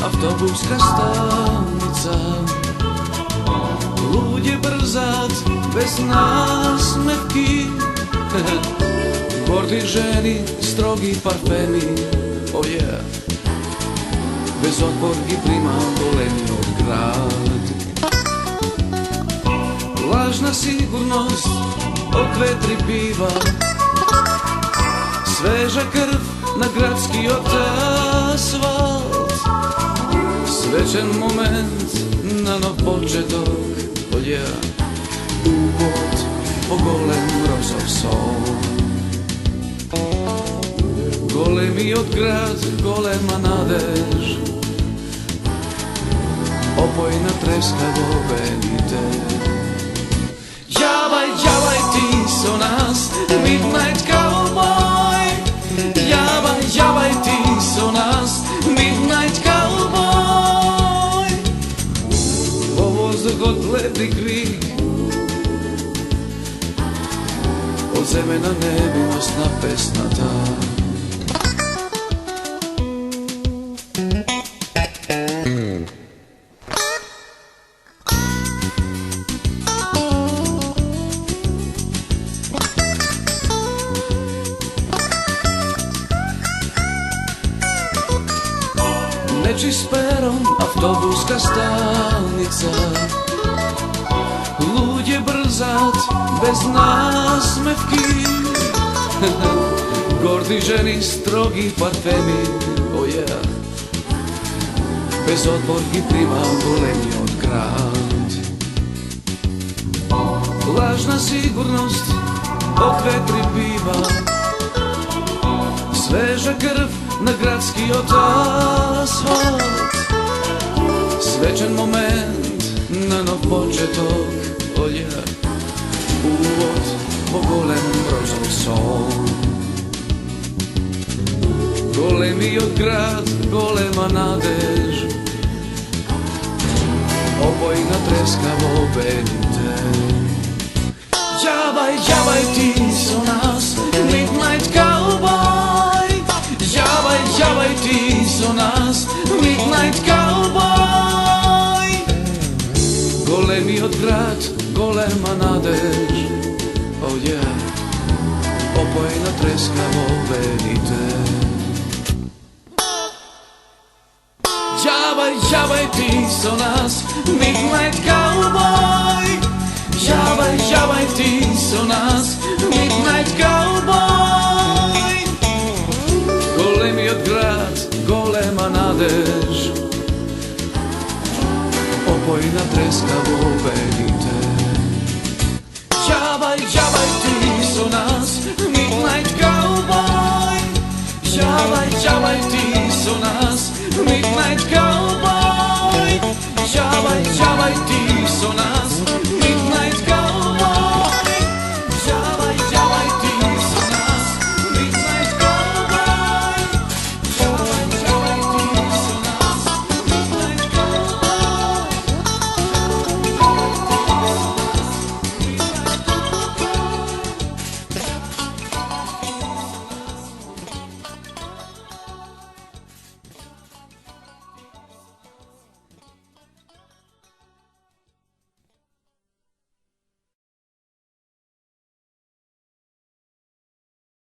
autobuska stanica. Lud je brzat, bez nasmevki, gordi ženi, strogi parfemi, oh yeah. Bez otporki prima golemi od grad. Lažna sigurnost od vetri piva, sveža krv na gradski od asfalt. Svečan moment na nov početok, oh yeah. Uvod po golem rozov sol. Golemi od grad, golema nadež, opojna treskavo venite. Javaj, javaj ti so nas, Midnight Cowboy. Javaj, javaj ti so nas, Midnight Cowboy. Po vozduh od ledi krik, od zeme na nebi nosna pesnata. Nečist peron, autobuska stanica. Lud je brzat, bez nasmevki, gordi ženi, strogi parfemi, oh yeah. Bez otporki prima golemi od grad. Lažna sigurnost od vetri piva, sveža krv na gradski od asfalt. Svečan moment na nov početok, oh yeah. Uvod po golem rozov sol. Golemi od grad, golema nadež, opojna treskavo venite. Javaj, javaj ti so nas, Midnight Cowboy. Javaj, javaj ti so nas, Midnight Cowboy. Golemi od grad, golema nadež, oh yeah. Opojna treskavo venite. Javaj, javaj ti so nas, Midnight Cowboy. Javaj, javaj ti so nas, Midnight Cowboy. Golemi od grad, golema nadež, opojna treskavo venite. Javaj, javaj ti so nas, Midnight Cowboy. Javaj, javaj ti so nas, Midnight Cowboy. Javaj, javaj ti so nas.